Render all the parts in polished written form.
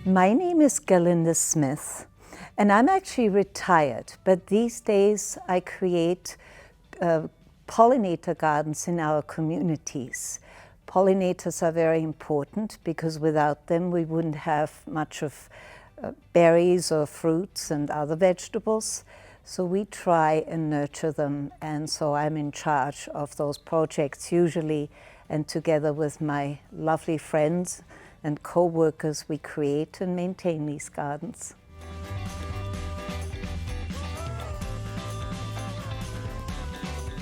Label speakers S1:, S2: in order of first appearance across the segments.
S1: My name is Gerlinde Smith, and I'm actually retired, but these days I create pollinator gardens in our communities. Pollinators are very important because without them we wouldn't have much of berries or fruits and other vegetables. So we try and nurture them, and so I'm in charge of those projects usually, and together with my lovely friends and co-workers we create and maintain these gardens.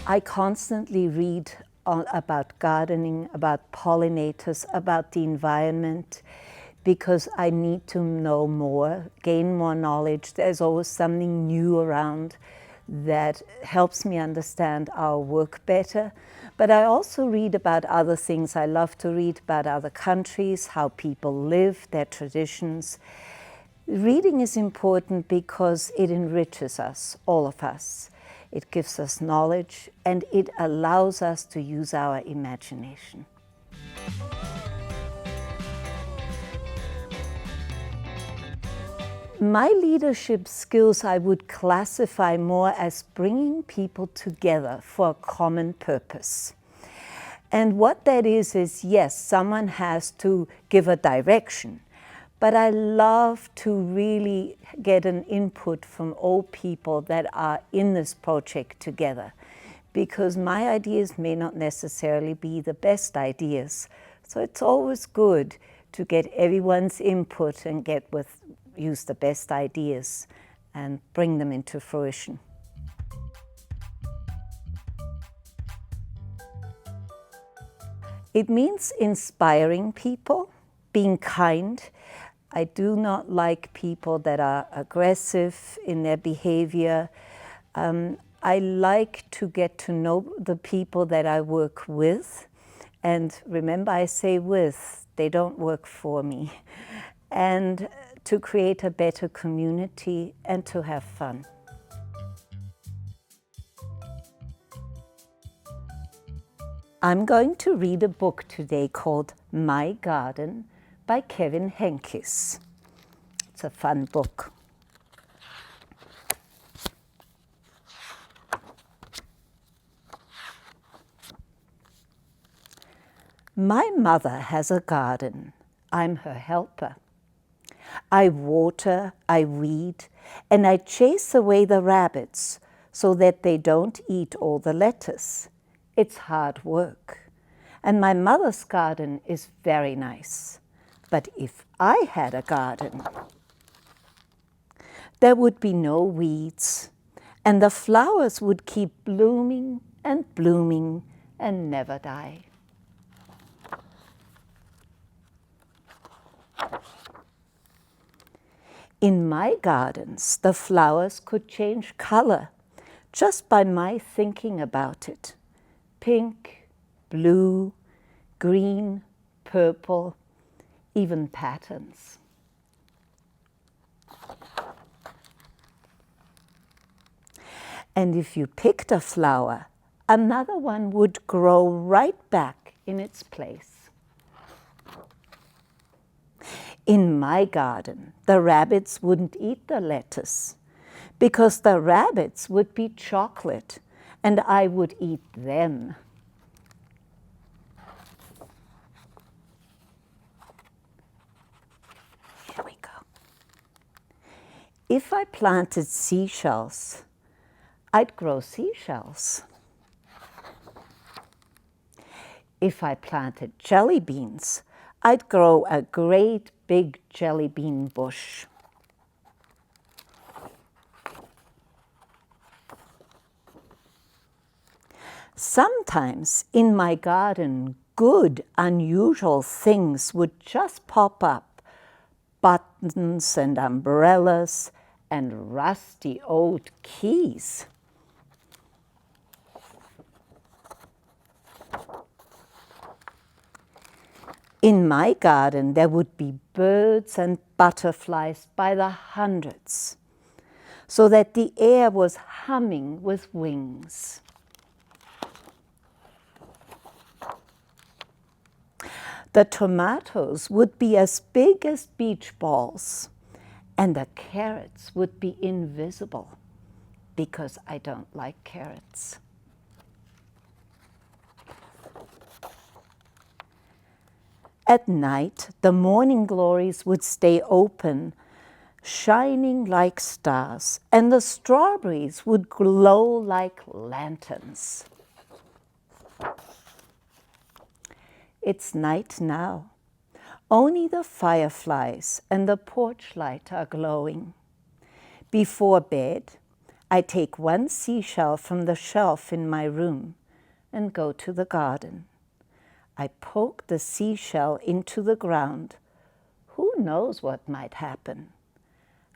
S1: I constantly read about gardening, about pollinators, about the environment, because I need to know more, gain more knowledge. There's always something new around that helps me understand our work better. But I also read about other things. I love to read about other countries, how people live, their traditions. Reading is important because it enriches us, all of us. It gives us knowledge and it allows us to use our imagination. My leadership skills I would classify more as bringing people together for a common purpose. And what that is yes, someone has to give a direction, but I love to really get an input from all people that are in this project together, because my ideas may not necessarily be the best ideas. So it's always good to get everyone's input and use the best ideas and bring them into fruition. It means inspiring people, being kind. I do not like people that are aggressive in their behavior. I like to get to know the people that I work with. And remember, I say with, they don't work for me. And to create a better community and to have fun. I'm going to read a book today called My Garden by Kevin Henkes. It's a fun book. My mother has a garden. I'm her helper. I water, I weed, and I chase away the rabbits so that they don't eat all the lettuce. It's hard work. And my mother's garden is very nice. But if I had a garden, there would be no weeds, and the flowers would keep blooming and never die. In my gardens, the flowers could change color just by my thinking about it. Pink, blue, green, purple, even patterns. And if you picked a flower, another one would grow right back in its place. In my garden, the rabbits wouldn't eat the lettuce because the rabbits would be chocolate and I would eat them. Here we go. If I planted seashells, I'd grow seashells. If I planted jelly beans, I'd grow a great big jelly bean bush. Sometimes in my garden, good, unusual things would just pop up. Buttons and umbrellas and rusty old keys. In my garden, there would be birds and butterflies by the hundreds, so that the air was humming with wings. The tomatoes would be as big as beach balls, and the carrots would be invisible because I don't like carrots. At night, the morning glories would stay open, shining like stars, and the strawberries would glow like lanterns. It's night now. Only the fireflies and the porch light are glowing. Before bed, I take one seashell from the shelf in my room and go to the garden. I poke the seashell into the ground. Who knows what might happen?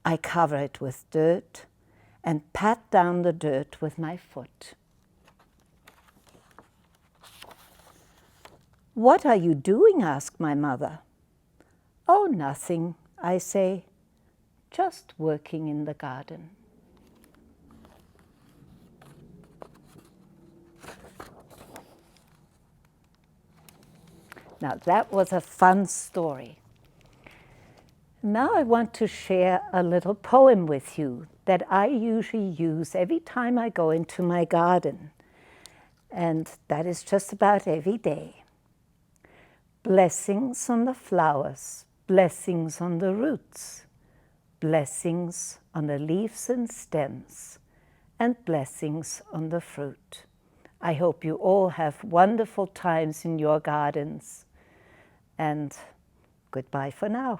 S1: I cover it with dirt and pat down the dirt with my foot. "What are you doing?" asked my mother. "Oh, nothing," I say, "just working in the garden." Now that was a fun story. Now I want to share a little poem with you that I usually use every time I go into my garden. And that is just about every day. Blessings on the flowers, blessings on the roots, blessings on the leaves and stems, and blessings on the fruit. I hope you all have wonderful times in your gardens. And goodbye for now.